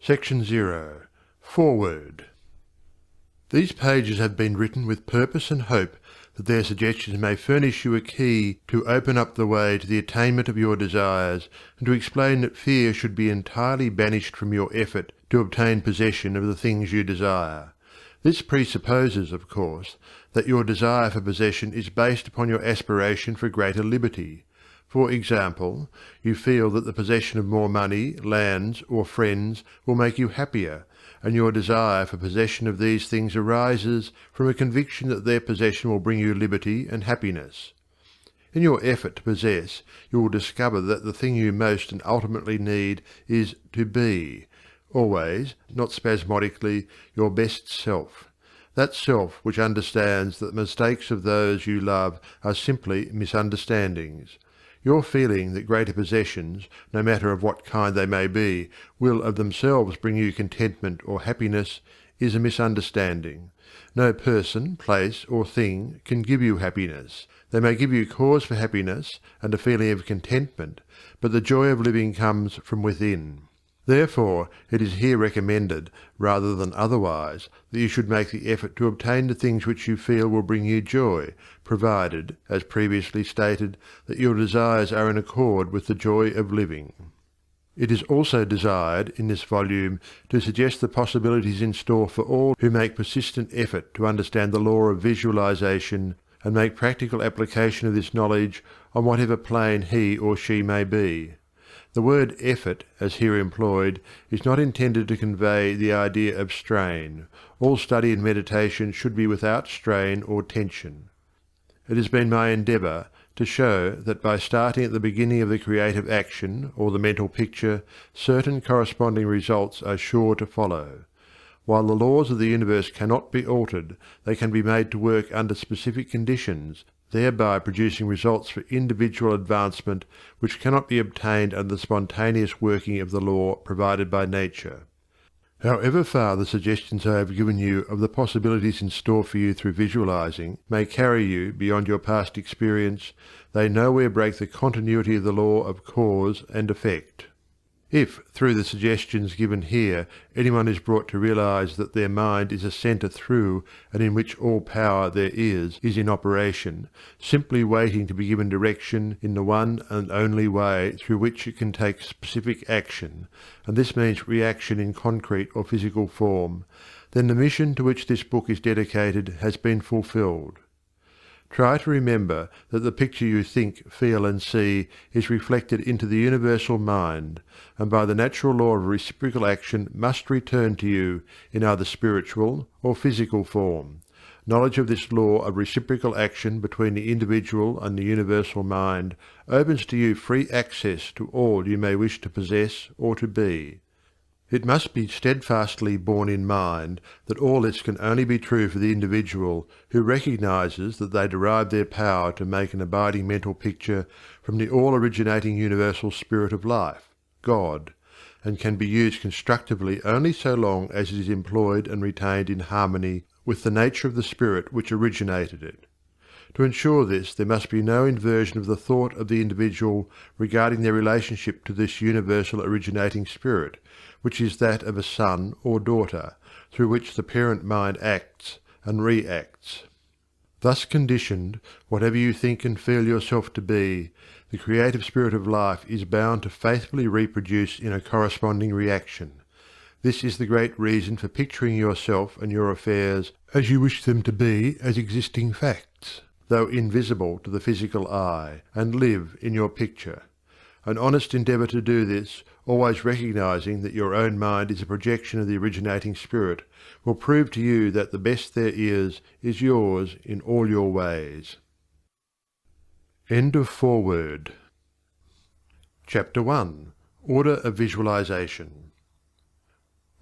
Section 0. Foreword. These pages have been written with purpose and hope that their suggestions may furnish you a key to open up the way to the attainment of your desires, and to explain that fear should be entirely banished from your effort to obtain possession of the things you desire. This presupposes, of course, that your desire for possession is based upon your aspiration for greater liberty. For example, you feel that the possession of more money, lands, or friends will make you happier, and your desire for possession of these things arises from a conviction that their possession will bring you liberty and happiness. In your effort to possess, you will discover that the thing you most and ultimately need is to be, always, not spasmodically, your best self. That self which understands that the mistakes of those you love are simply misunderstandings. Your feeling that greater possessions, no matter of what kind they may be, will of themselves bring you contentment or happiness is a misunderstanding. No person, place, or thing can give you happiness. They may give you cause for happiness and a feeling of contentment, but the joy of living comes from within. Therefore, it is here recommended, rather than otherwise, that you should make the effort to obtain the things which you feel will bring you joy, provided, as previously stated, that your desires are in accord with the joy of living. It is also desired, in this volume, to suggest the possibilities in store for all who make persistent effort to understand the law of visualization and make practical application of this knowledge on whatever plane he or she may be. The word effort, as here employed, is not intended to convey the idea of strain. All study and meditation should be without strain or tension. It has been my endeavour to show that by starting at the beginning of the creative action or the mental picture, certain corresponding results are sure to follow. While the laws of the universe cannot be altered, they can be made to work under specific conditions, thereby producing results for individual advancement which cannot be obtained under the spontaneous working of the law provided by nature. However far the suggestions I have given you of the possibilities in store for you through visualizing may carry you beyond your past experience, they nowhere break the continuity of the law of cause and effect. If, through the suggestions given here, anyone is brought to realize that their mind is a centre through and in which all power there is in operation, simply waiting to be given direction in the one and only way through which it can take specific action, and this means reaction in concrete or physical form, then the mission to which this book is dedicated has been fulfilled. Try to remember that the picture you think, feel, and see is reflected into the universal mind, and by the natural law of reciprocal action must return to you in either spiritual or physical form. Knowledge of this law of reciprocal action between the individual and the universal mind opens to you free access to all you may wish to possess or to be. It must be steadfastly borne in mind that all this can only be true for the individual who recognizes that they derive their power to make an abiding mental picture from the all-originating universal spirit of life, God, and can be used constructively only so long as it is employed and retained in harmony with the nature of the spirit which originated it. To ensure this, there must be no inversion of the thought of the individual regarding their relationship to this universal originating spirit, which is that of a son or daughter, through which the parent mind acts and reacts. Thus conditioned, whatever you think and feel yourself to be, the creative spirit of life is bound to faithfully reproduce in a corresponding reaction. This is the great reason for picturing yourself and your affairs as you wish them to be as existing facts, though invisible to the physical eye, and live in your picture. An honest endeavour to do this, always recognizing that your own mind is a projection of the originating spirit, will prove to you that the best there is yours in all your ways. End of foreword. Chapter 1. Order of Visualization.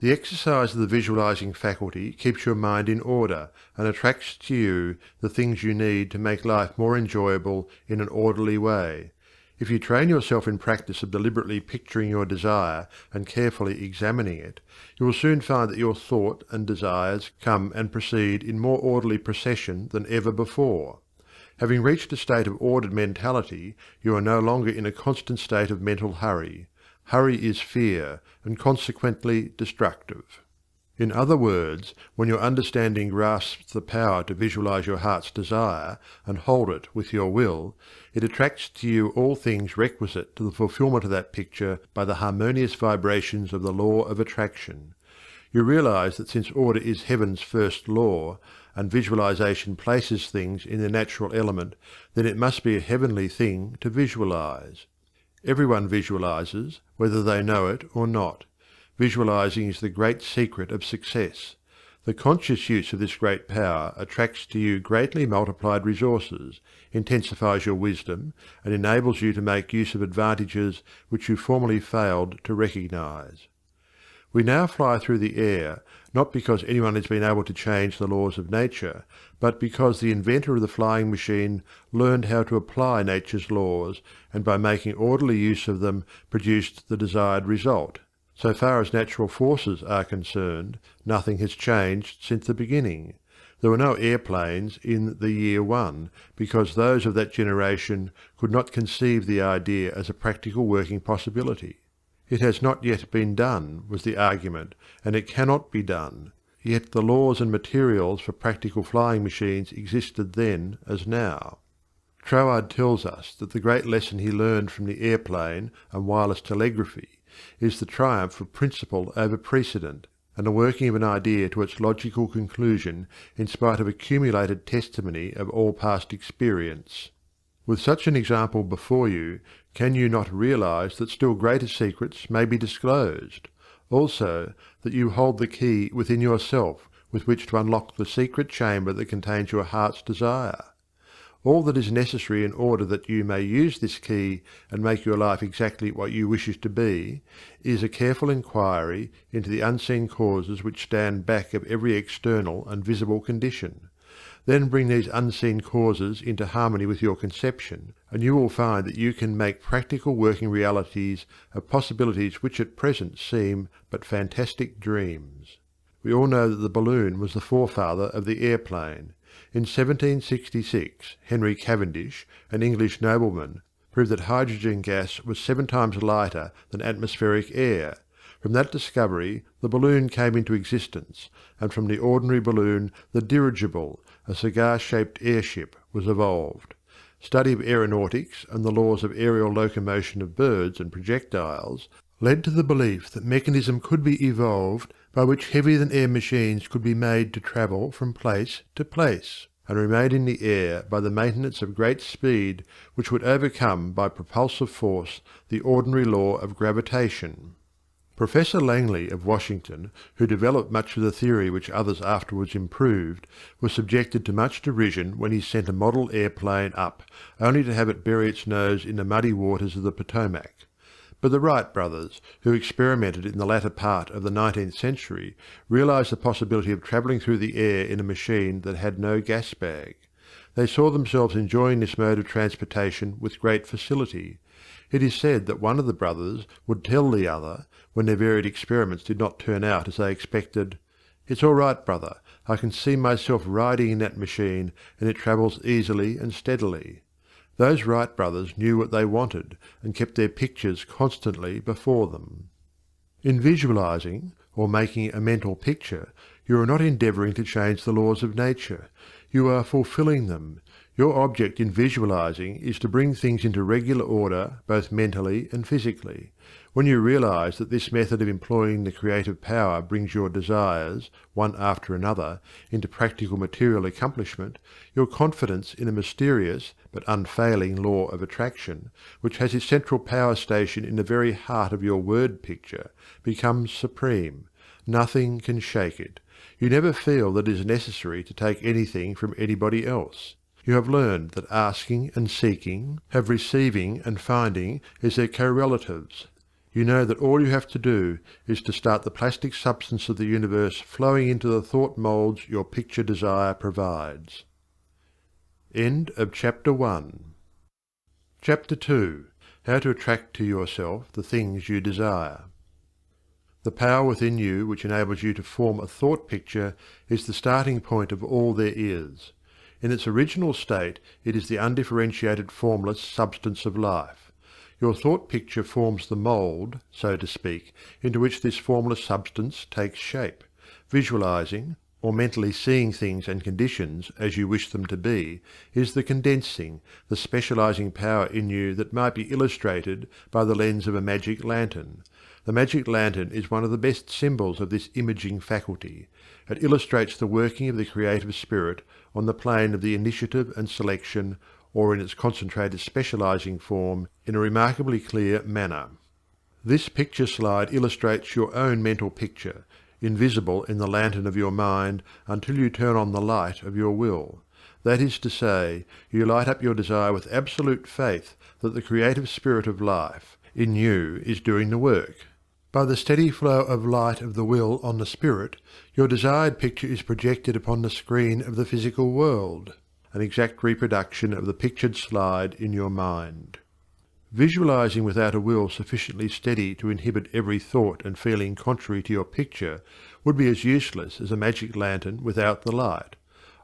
The exercise of the visualizing faculty keeps your mind in order and attracts to you the things you need to make life more enjoyable in an orderly way. If you train yourself in practice of deliberately picturing your desire and carefully examining it, you will soon find that your thought and desires come and proceed in more orderly procession than ever before. Having reached a state of ordered mentality, you are no longer in a constant state of mental hurry. hurry is fear, and consequently destructive. In other words, when your understanding grasps the power to visualize your heart's desire and hold it with your will, it attracts to you all things requisite to the fulfillment of that picture by the harmonious vibrations of the law of attraction. You realize that since order is heaven's first law, and visualization places things in their natural element, then it must be a heavenly thing to visualize. Everyone visualizes, whether they know it or not. Visualizing is the great secret of success. The conscious use of this great power attracts to you greatly multiplied resources, intensifies your wisdom, and enables you to make use of advantages which you formerly failed to recognize. We now fly through the air, not because anyone has been able to change the laws of nature, but because the inventor of the flying machine learned how to apply nature's laws, and by making orderly use of them produced the desired result. So far as natural forces are concerned, nothing has changed since the beginning. There were no airplanes in the year one, because those of that generation could not conceive the idea as a practical working possibility. It has not yet been done, was the argument, and it cannot be done. Yet the laws and materials for practical flying machines existed then as now. Troward tells us that the great lesson he learned from the airplane and wireless telegraphy is the triumph of principle over precedent, and the working of an idea to its logical conclusion in spite of accumulated testimony of all past experience. With such an example before you, can you not realize that still greater secrets may be disclosed? Also, that you hold the key within yourself with which to unlock the secret chamber that contains your heart's desire? All that is necessary in order that you may use this key and make your life exactly what you wish it to be, is a careful inquiry into the unseen causes which stand back of every external and visible condition. Then bring these unseen causes into harmony with your conception, and you will find that you can make practical working realities of possibilities which at present seem but fantastic dreams. We all know that the balloon was the forefather of the airplane. In 1766, Henry Cavendish, an English nobleman, proved that hydrogen gas was 7 times lighter than atmospheric air. From that discovery the balloon came into existence, and from the ordinary balloon the dirigible, a cigar-shaped airship, was evolved. Study of aeronautics and the laws of aerial locomotion of birds and projectiles led to the belief that mechanism could be evolved by which heavier-than-air machines could be made to travel from place to place, and remain in the air by the maintenance of great speed which would overcome by propulsive force the ordinary law of gravitation. Professor Langley of Washington, who developed much of the theory which others afterwards improved, was subjected to much derision when he sent a model airplane up, only to have it bury its nose in the muddy waters of the Potomac. But the Wright brothers, who experimented in the latter part of the 19th century, realized the possibility of travelling through the air in a machine that had no gas bag. They saw themselves enjoying this mode of transportation with great facility. It is said that one of the brothers would tell the other, when their varied experiments did not turn out as they expected, "It's all right, brother, I can see myself riding in that machine, and it travels easily and steadily." Those Wright brothers knew what they wanted, and kept their pictures constantly before them. In visualizing, or making a mental picture, you are not endeavouring to change the laws of nature. You are fulfilling them. Your object in visualizing is to bring things into regular order both mentally and physically. When you realize that this method of employing the creative power brings your desires, one after another, into practical material accomplishment, your confidence in a mysterious but unfailing law of attraction, which has its central power station in the very heart of your word picture, becomes supreme. Nothing can shake it. You never feel that it is necessary to take anything from anybody else. You have learned that asking and seeking have receiving and finding as their correlatives. You know that all you have to do is to start the plastic substance of the universe flowing into the thought moulds your picture desire provides. End of Chapter 1. Chapter 2. How to attract to yourself the things you desire. The power within you which enables you to form a thought picture is the starting point of all there is. In its original state it is the undifferentiated formless substance of life. Your thought picture forms the mould, so to speak, into which this formless substance takes shape. Visualizing, or mentally seeing things and conditions as you wish them to be, is the condensing, the specializing power in you that might be illustrated by the lens of a magic lantern. The magic lantern is one of the best symbols of this imaging faculty. It illustrates the working of the creative spirit on the plane of the initiative and selection, or in its concentrated specializing form, in a remarkably clear manner. This picture slide illustrates your own mental picture, invisible in the lantern of your mind until you turn on the light of your will. That is to say, you light up your desire with absolute faith that the creative spirit of life in you is doing the work. By the steady flow of light of the will on the spirit, your desired picture is projected upon the screen of the physical world, an exact reproduction of the pictured slide in your mind. Visualizing without a will sufficiently steady to inhibit every thought and feeling contrary to your picture would be as useless as a magic lantern without the light.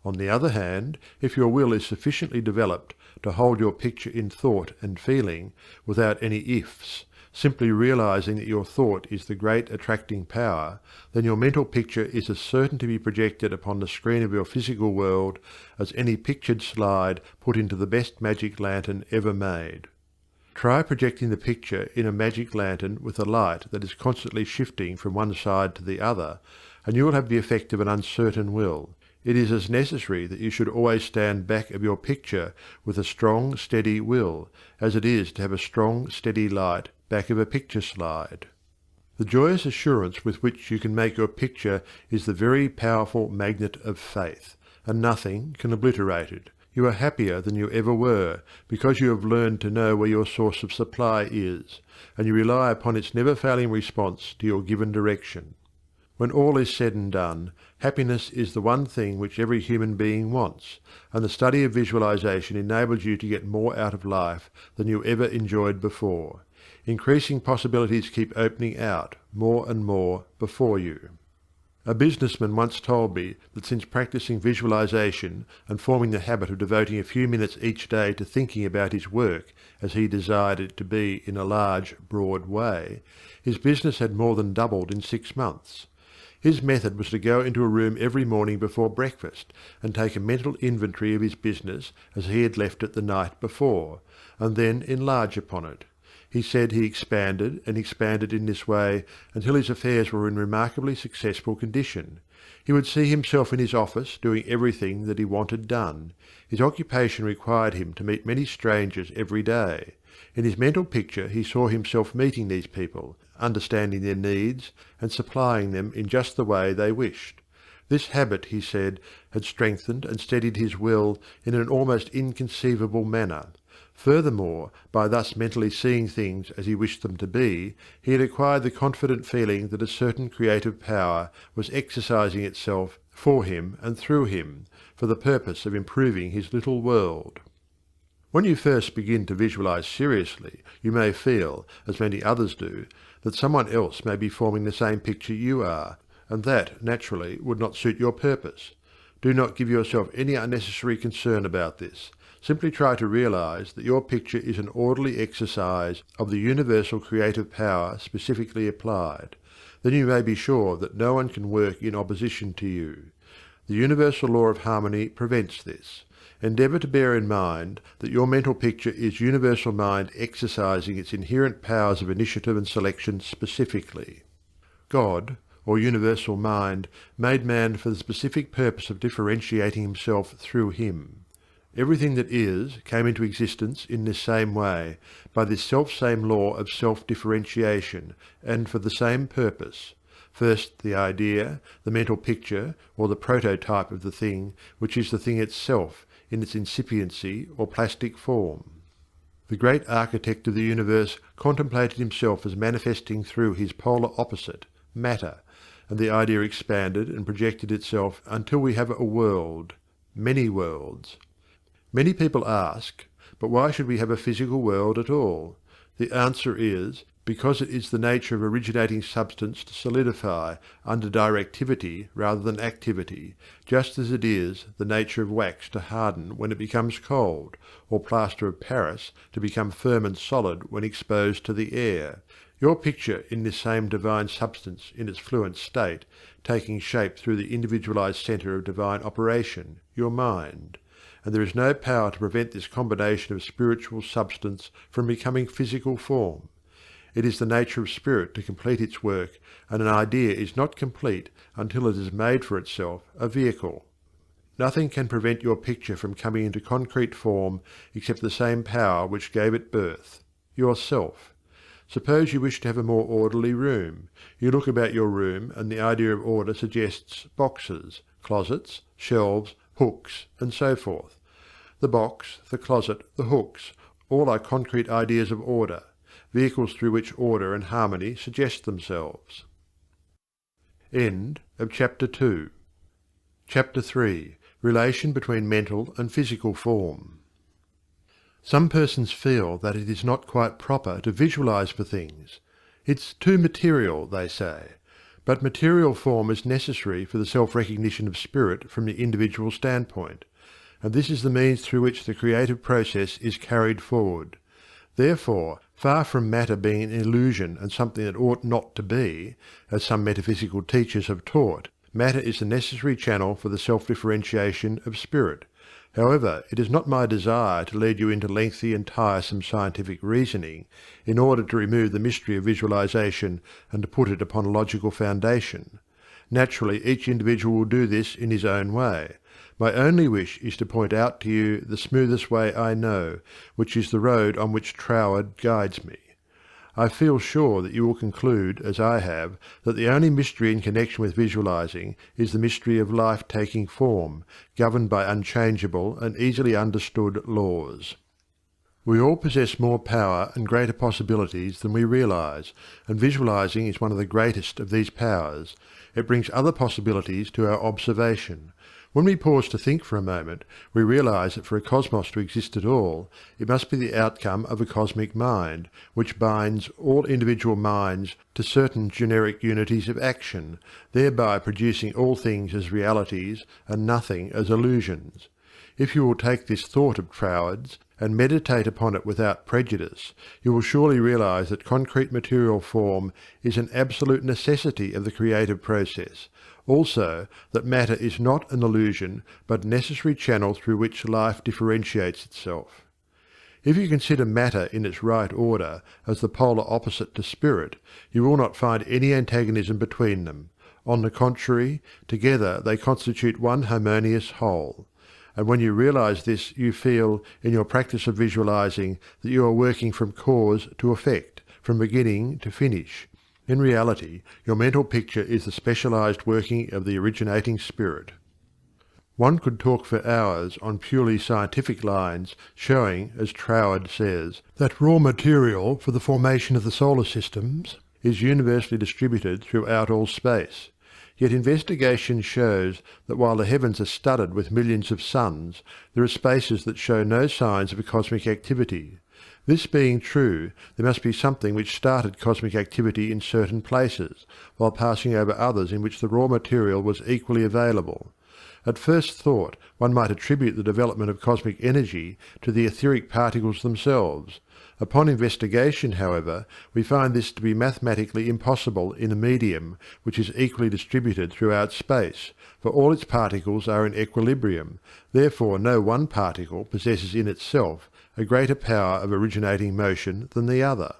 On the other hand, if your will is sufficiently developed to hold your picture in thought and feeling, without any ifs, simply realizing that your thought is the great attracting power, then your mental picture is as certain to be projected upon the screen of your physical world as any pictured slide put into the best magic lantern ever made. Try projecting the picture in a magic lantern with a light that is constantly shifting from one side to the other, and you will have the effect of an uncertain will. It is as necessary that you should always stand back of your picture with a strong, steady will, as it is to have a strong, steady light back of a picture slide. The joyous assurance with which you can make your picture is the very powerful magnet of faith, and nothing can obliterate it. You are happier than you ever were, because you have learned to know where your source of supply is, and you rely upon its never-failing response to your given direction. When all is said and done, happiness is the one thing which every human being wants, and the study of visualization enables you to get more out of life than you ever enjoyed before. Increasing possibilities keep opening out, more and more, before you. A businessman once told me that since practicing visualization and forming the habit of devoting a few minutes each day to thinking about his work as he desired it to be in a large, broad way, his business had more than doubled in 6 months. His method was to go into a room every morning before breakfast and take a mental inventory of his business as he had left it the night before, and then enlarge upon it. He said he expanded and expanded in this way until his affairs were in remarkably successful condition. He would see himself in his office doing everything that he wanted done. His occupation required him to meet many strangers every day. In his mental picture he saw himself meeting these people, understanding their needs, and supplying them in just the way they wished. This habit, he said, had strengthened and steadied his will in an almost inconceivable manner. Furthermore, by thus mentally seeing things as he wished them to be, he had acquired the confident feeling that a certain creative power was exercising itself for him and through him, for the purpose of improving his little world. When you first begin to visualize seriously, you may feel, as many others do, that someone else may be forming the same picture you are, and that, naturally, would not suit your purpose. Do not give yourself any unnecessary concern about this. Simply try to realize that your picture is an orderly exercise of the universal creative power specifically applied. Then you may be sure that no one can work in opposition to you. The universal law of harmony prevents this. Endeavour to bear in mind that your mental picture is universal mind exercising its inherent powers of initiative and selection specifically. God, or universal mind, made man for the specific purpose of differentiating himself through him. Everything that is came into existence in this same way, by this self-same law of self-differentiation, and for the same purpose. First the idea, the mental picture, or the prototype of the thing, which is the thing itself, in its incipiency or plastic form. The great architect of the universe contemplated himself as manifesting through his polar opposite, matter, and the idea expanded and projected itself until we have a world, many worlds. Many people ask, but why should we have a physical world at all? The answer is, because it is the nature of originating substance to solidify under directivity rather than activity, just as it is the nature of wax to harden when it becomes cold, or plaster of Paris to become firm and solid when exposed to the air. Your picture in this same divine substance in its fluent state, taking shape through the individualized centre of divine operation, your mind. And there is no power to prevent this combination of spiritual substance from becoming physical form. It is the nature of spirit to complete its work, and an idea is not complete until it has made for itself a vehicle. Nothing can prevent your picture from coming into concrete form except the same power which gave it birth, yourself. Suppose you wish to have a more orderly room. You look about your room, and the idea of order suggests boxes, closets, shelves, hooks, and so forth. The box, the closet, the hooks, all are concrete ideas of order, vehicles through which order and harmony suggest themselves. End of Chapter 2. Chapter 3. Relation between mental and physical form. Some persons feel that it is not quite proper to visualize for things. It's too material, they say. But material form is necessary for the self-recognition of spirit from the individual standpoint, and this is the means through which the creative process is carried forward. Therefore, far from matter being an illusion and something that ought not to be, as some metaphysical teachers have taught, matter is the necessary channel for the self-differentiation of spirit. However, it is not my desire to lead you into lengthy and tiresome scientific reasoning in order to remove the mystery of visualization and to put it upon a logical foundation. Naturally, each individual will do this in his own way. My only wish is to point out to you the smoothest way I know, which is the road on which Troward guides me. I feel sure that you will conclude, as I have, that the only mystery in connection with visualizing is the mystery of life taking form, governed by unchangeable and easily understood laws. We all possess more power and greater possibilities than we realize, and visualizing is one of the greatest of these powers. It brings other possibilities to our observation. When we pause to think for a moment, we realize that for a cosmos to exist at all, it must be the outcome of a cosmic mind, which binds all individual minds to certain generic unities of action, thereby producing all things as realities and nothing as illusions. If you will take this thought of Troward's and meditate upon it without prejudice, you will surely realize that concrete material form is an absolute necessity of the creative process. Also, that matter is not an illusion, but a necessary channel through which life differentiates itself. If you consider matter in its right order as the polar opposite to spirit, you will not find any antagonism between them. On the contrary, together they constitute one harmonious whole. And when you realize this, you feel, in your practice of visualizing, that you are working from cause to effect, from beginning to finish. In reality, your mental picture is the specialized working of the originating spirit. One could talk for hours on purely scientific lines, showing, as Troward says, that raw material for the formation of the solar systems is universally distributed throughout all space. Yet investigation shows that while the heavens are studded with millions of suns, there are spaces that show no signs of a cosmic activity. This being true, there must be something which started cosmic activity in certain places, while passing over others in which the raw material was equally available. At first thought, one might attribute the development of cosmic energy to the etheric particles themselves. Upon investigation, however, we find this to be mathematically impossible in a medium which is equally distributed throughout space, for all its particles are in equilibrium. Therefore no one particle possesses in itself a greater power of originating motion than the other.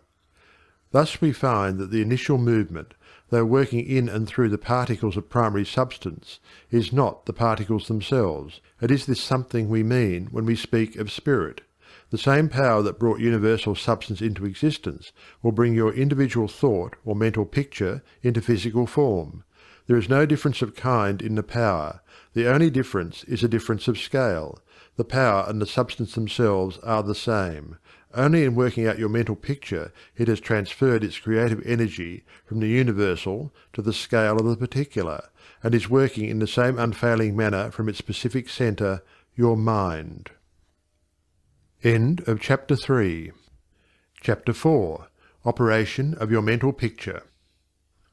Thus we find that the initial movement, though working in and through the particles of primary substance, is not the particles themselves. It is this something we mean when we speak of spirit. The same power that brought universal substance into existence will bring your individual thought or mental picture into physical form. There is no difference of kind in the power. The only difference is a difference of scale. The power and the substance themselves are the same. Only in working out your mental picture it has transferred its creative energy from the universal to the scale of the particular, and is working in the same unfailing manner from its specific centre, your mind. End of Chapter 3. Chapter 4. Operation of your mental picture.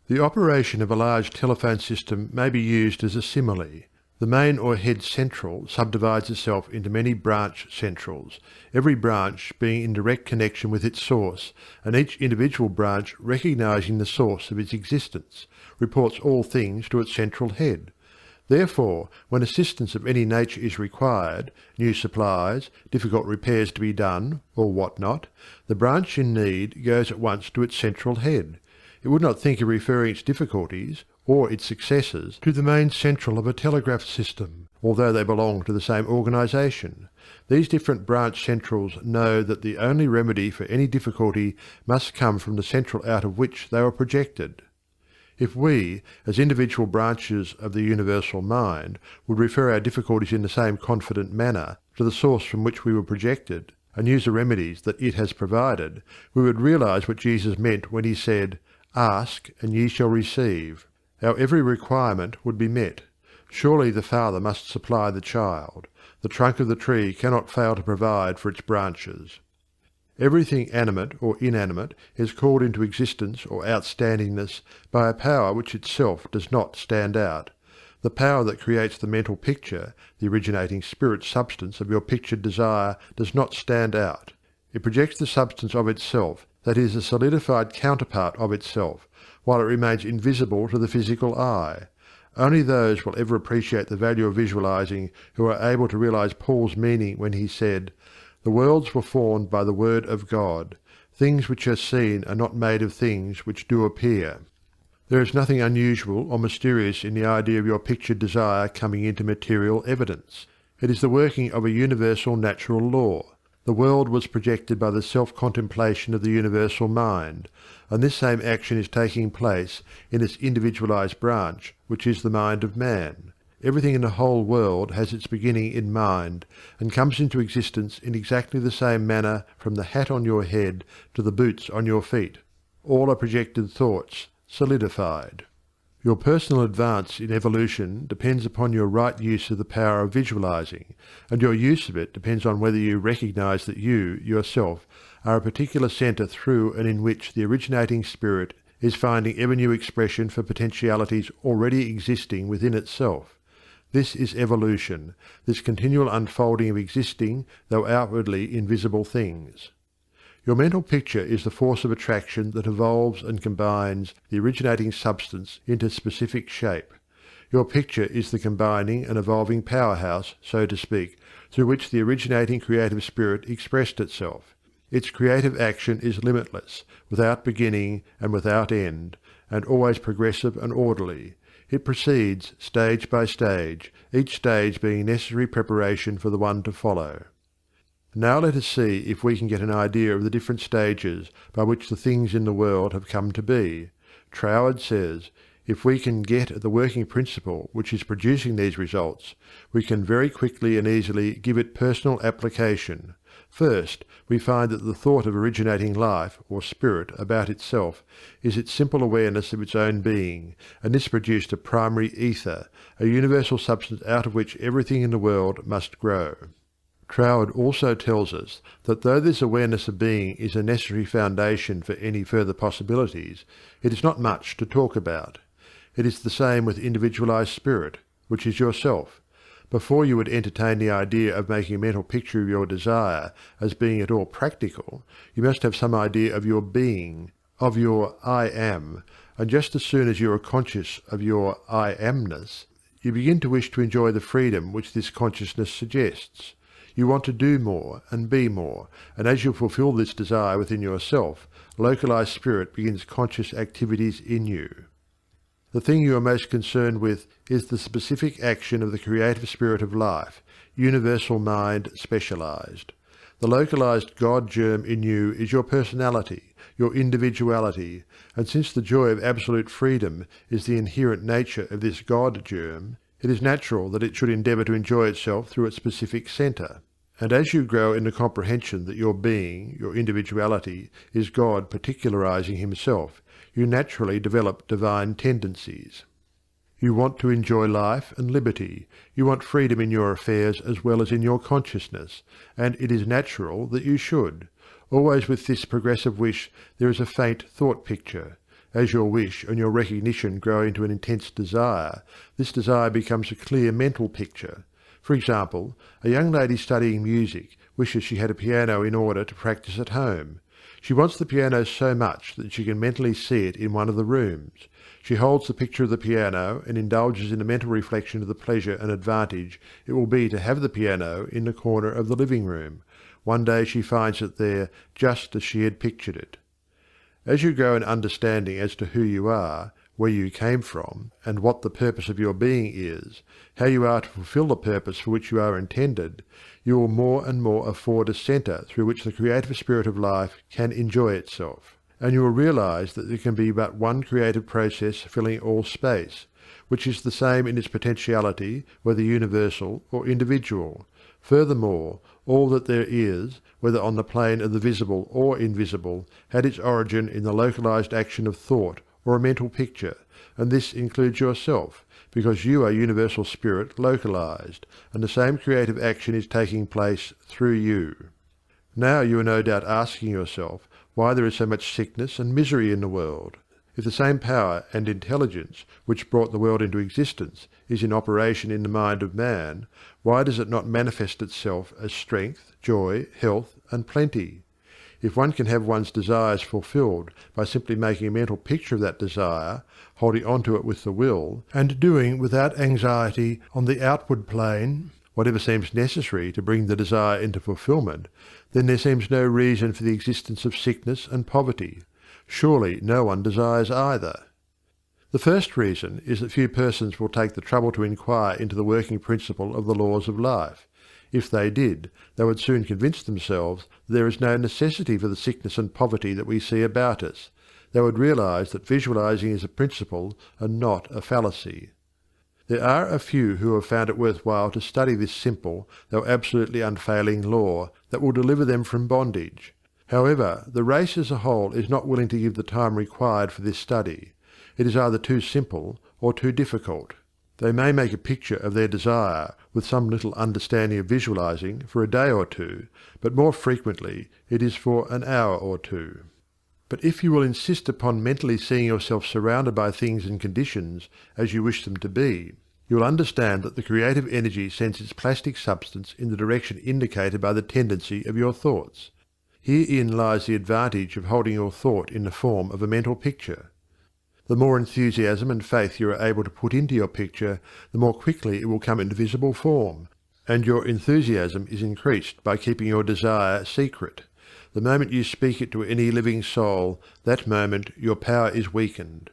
The operation of a large telephone system may be used as a simile. The main or head central subdivides itself into many branch centrals, every branch being in direct connection with its source, and each individual branch recognizing the source of its existence, reports all things to its central head. Therefore, when assistance of any nature is required, new supplies, difficult repairs to be done, or what not, the branch in need goes at once to its central head. It would not think of referring its difficulties, or its successes, to the main central of a telegraph system, although they belong to the same organization. These different branch centrals know that the only remedy for any difficulty must come from the central out of which they were projected. If we, as individual branches of the universal mind, would refer our difficulties in the same confident manner to the source from which we were projected, and use the remedies that it has provided, we would realize what Jesus meant when he said, "Ask, and ye shall receive." Our every requirement would be met. Surely the Father must supply the child. The trunk of the tree cannot fail to provide for its branches. Everything animate or inanimate is called into existence or outstandingness by a power which itself does not stand out. The power that creates the mental picture, the originating spirit substance of your pictured desire, does not stand out. It projects the substance of itself, that is, a solidified counterpart of itself, while it remains invisible to the physical eye. Only those will ever appreciate the value of visualizing who are able to realize Paul's meaning when he said, "The worlds were formed by the word of God. Things which are seen are not made of things which do appear." There is nothing unusual or mysterious in the idea of your pictured desire coming into material evidence. It is the working of a universal natural law. The world was projected by the self-contemplation of the universal mind, and this same action is taking place in its individualized branch, which is the mind of man. Everything in the whole world has its beginning in mind, and comes into existence in exactly the same manner from the hat on your head to the boots on your feet. All are projected thoughts, solidified. Your personal advance in evolution depends upon your right use of the power of visualizing, and your use of it depends on whether you recognize that you, yourself, are a particular center through and in which the originating spirit is finding ever new expression for potentialities already existing within itself. This is evolution, this continual unfolding of existing, though outwardly invisible things. Your mental picture is the force of attraction that evolves and combines the originating substance into specific shape. Your picture is the combining and evolving powerhouse, so to speak, through which the originating creative spirit expressed itself. Its creative action is limitless, without beginning and without end, and always progressive and orderly. It proceeds stage by stage, each stage being necessary preparation for the one to follow. Now let us see if we can get an idea of the different stages by which the things in the world have come to be. Troward says, if we can get at the working principle which is producing these results, we can very quickly and easily give it personal application. First, we find that the thought of originating life, or spirit, about itself, is its simple awareness of its own being, and this produced a primary ether, a universal substance out of which everything in the world must grow. Troward also tells us that though this awareness of being is a necessary foundation for any further possibilities, it is not much to talk about. It is the same with individualized spirit, which is yourself. Before you would entertain the idea of making a mental picture of your desire as being at all practical, you must have some idea of your being, of your I am, and just as soon as you are conscious of your I amness, you begin to wish to enjoy the freedom which this consciousness suggests. You want to do more and be more, and as you fulfill this desire within yourself, localized spirit begins conscious activities in you. The thing you are most concerned with is the specific action of the creative spirit of life, universal mind specialized. The localized God germ in you is your personality, your individuality, and since the joy of absolute freedom is the inherent nature of this God germ, it is natural that it should endeavour to enjoy itself through its specific centre. And as you grow in the comprehension that your being, your individuality, is God particularizing himself, you naturally develop divine tendencies. You want to enjoy life and liberty, you want freedom in your affairs as well as in your consciousness, and it is natural that you should. Always with this progressive wish there is a faint thought picture. As your wish and your recognition grow into an intense desire, this desire becomes a clear mental picture. For example, a young lady studying music wishes she had a piano in order to practice at home. She wants the piano so much that she can mentally see it in one of the rooms. She holds the picture of the piano and indulges in a mental reflection of the pleasure and advantage it will be to have the piano in the corner of the living room. One day she finds it there just as she had pictured it. As you grow in understanding as to who you are, where you came from, and what the purpose of your being is, how you are to fulfill the purpose for which you are intended, you will more and more afford a centre through which the creative spirit of life can enjoy itself. And you will realize that there can be but one creative process filling all space, which is the same in its potentiality, whether universal or individual. Furthermore, all that there is, whether on the plane of the visible or invisible, had its origin in the localized action of thought or a mental picture, and this includes yourself, because you are universal spirit localized, and the same creative action is taking place through you. Now you are no doubt asking yourself why there is so much sickness and misery in the world. If the same power and intelligence which brought the world into existence is in operation in the mind of man, why does it not manifest itself as strength, joy, health, and plenty? If one can have one's desires fulfilled by simply making a mental picture of that desire, holding on to it with the will, and doing without anxiety on the outward plane whatever seems necessary to bring the desire into fulfillment, then there seems no reason for the existence of sickness and poverty. Surely no one desires either. The first reason is that few persons will take the trouble to inquire into the working principle of the laws of life. If they did, they would soon convince themselves that there is no necessity for the sickness and poverty that we see about us. They would realize that visualizing is a principle and not a fallacy. There are a few who have found it worthwhile to study this simple, though absolutely unfailing law that will deliver them from bondage. However, the race as a whole is not willing to give the time required for this study. It is either too simple or too difficult. They may make a picture of their desire, with some little understanding of visualizing, for a day or two, but more frequently it is for an hour or two. But if you will insist upon mentally seeing yourself surrounded by things and conditions as you wish them to be, you will understand that the creative energy sends its plastic substance in the direction indicated by the tendency of your thoughts. Herein lies the advantage of holding your thought in the form of a mental picture. The more enthusiasm and faith you are able to put into your picture, the more quickly it will come into visible form, and your enthusiasm is increased by keeping your desire secret. The moment you speak it to any living soul, that moment your power is weakened.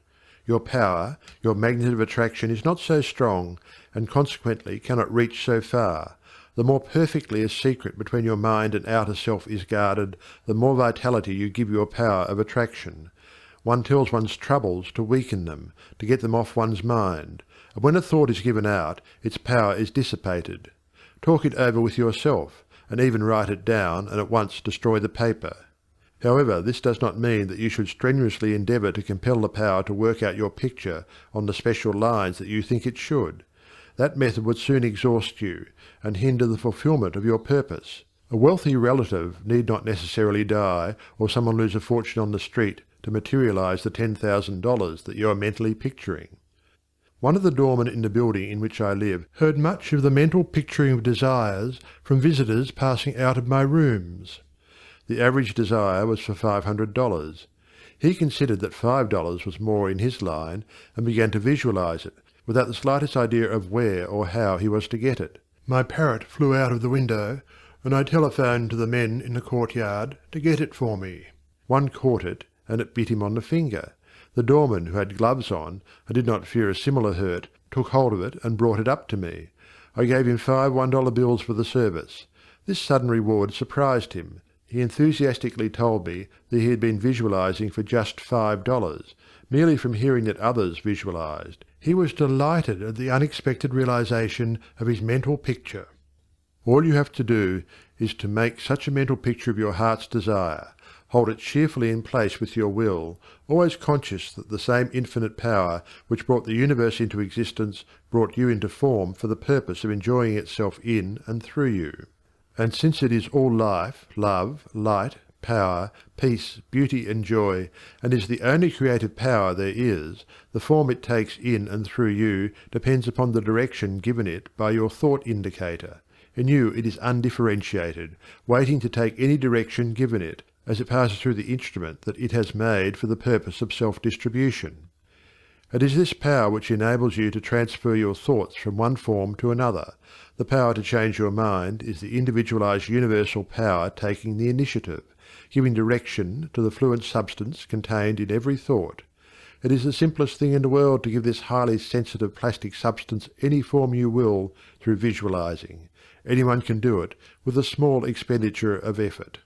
Your power, your magnet of attraction is not so strong, and consequently cannot reach so far. The more perfectly a secret between your mind and outer self is guarded, the more vitality you give your power of attraction. One tells one's troubles to weaken them, to get them off one's mind, and when a thought is given out, its power is dissipated. Talk it over with yourself, and even write it down and at once destroy the paper. However, this does not mean that you should strenuously endeavour to compel the power to work out your picture on the special lines that you think it should. That method would soon exhaust you, and hinder the fulfilment of your purpose. A wealthy relative need not necessarily die, or someone lose a fortune on the street, to materialize the $10,000 that you are mentally picturing. One of the doormen in the building in which I live heard much of the mental picturing of desires from visitors passing out of my rooms. The average desire was for $500. He considered that $5 was more in his line, and began to visualize it, without the slightest idea of where or how he was to get it. My parrot flew out of the window, and I telephoned to the men in the courtyard to get it for me. One caught it, and it bit him on the finger. The doorman, who had gloves on, and did not fear a similar hurt, took hold of it and brought it up to me. I gave him 5 $1 bills for the service. This sudden reward surprised him. He enthusiastically told me that he had been visualizing for just $5, merely from hearing that others visualized. He was delighted at the unexpected realization of his mental picture. All you have to do is to make such a mental picture of your heart's desire. Hold it cheerfully in place with your will, always conscious that the same infinite power which brought the universe into existence brought you into form for the purpose of enjoying itself in and through you. And since it is all life, love, light, power, peace, beauty and joy, and is the only creative power there is, the form it takes in and through you depends upon the direction given it by your thought indicator. In you it is undifferentiated, waiting to take any direction given it, as it passes through the instrument that it has made for the purpose of self-distribution. It is this power which enables you to transfer your thoughts from one form to another. The power to change your mind is the individualized universal power taking the initiative, giving direction to the fluent substance contained in every thought. It is the simplest thing in the world to give this highly sensitive plastic substance any form you will through visualizing. Anyone can do it with a small expenditure of effort.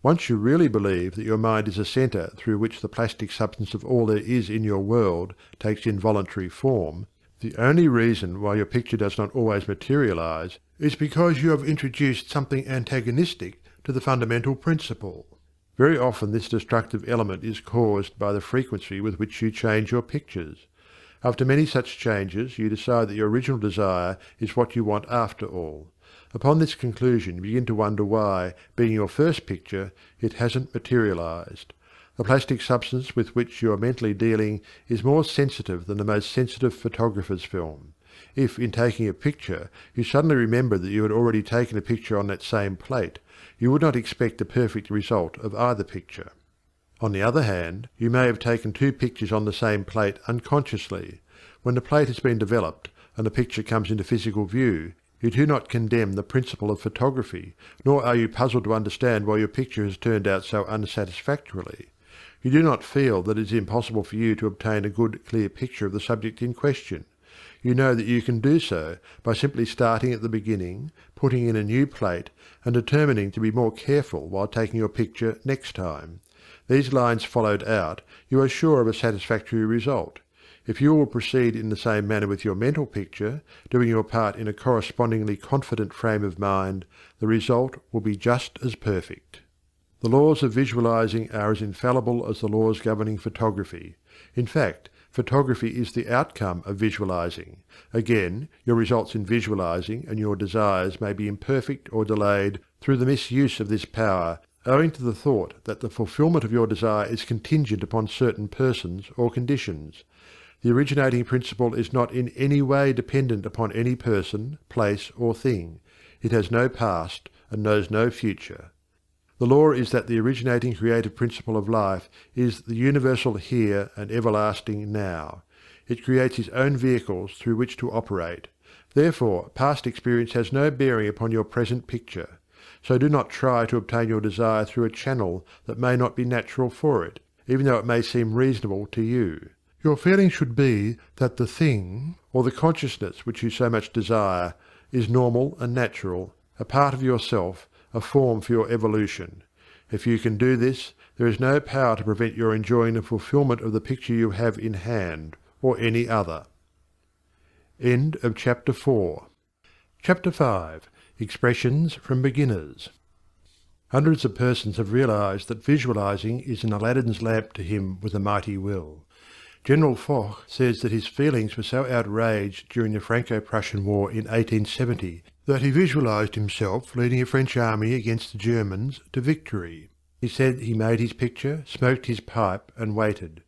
Once you really believe that your mind is a centre through which the plastic substance of all there is in your world takes involuntary form, the only reason why your picture does not always materialize is because you have introduced something antagonistic to the fundamental principle. Very often this destructive element is caused by the frequency with which you change your pictures. After many such changes you decide that your original desire is what you want after all. Upon this conclusion you begin to wonder why, being your first picture, it hasn't materialized. The plastic substance with which you are mentally dealing is more sensitive than the most sensitive photographer's film. If, in taking a picture, you suddenly remember that you had already taken a picture on that same plate, you would not expect a perfect result of either picture. On the other hand, you may have taken two pictures on the same plate unconsciously. When the plate has been developed and the picture comes into physical view, you do not condemn the principle of photography, nor are you puzzled to understand why your picture has turned out so unsatisfactorily. You do not feel that it is impossible for you to obtain a good, clear picture of the subject in question. You know that you can do so by simply starting at the beginning, putting in a new plate, and determining to be more careful while taking your picture next time. These lines followed out, you are sure of a satisfactory result. If you will proceed in the same manner with your mental picture, doing your part in a correspondingly confident frame of mind, the result will be just as perfect. The laws of visualizing are as infallible as the laws governing photography. In fact, photography is the outcome of visualizing. Again, your results in visualizing and your desires may be imperfect or delayed through the misuse of this power, owing to the thought that the fulfillment of your desire is contingent upon certain persons or conditions. The originating principle is not in any way dependent upon any person, place, or thing. It has no past and knows no future. The law is that the originating creative principle of life is the universal here and everlasting now. It creates its own vehicles through which to operate. Therefore, past experience has no bearing upon your present picture. So do not try to obtain your desire through a channel that may not be natural for it, even though it may seem reasonable to you. Your feeling should be that the thing, or the consciousness which you so much desire, is normal and natural, a part of yourself, a form for your evolution. If you can do this, there is no power to prevent your enjoying the fulfillment of the picture you have in hand, or any other. End of Chapter 4. Chapter 5. Expressions from Beginners. Hundreds of persons have realized that visualizing is an Aladdin's lamp to him with a mighty will. General Foch says that his feelings were so outraged during the Franco-Prussian War in 1870 that he visualized himself leading a French army against the Germans to victory. He said he made his picture, smoked his pipe, and waited.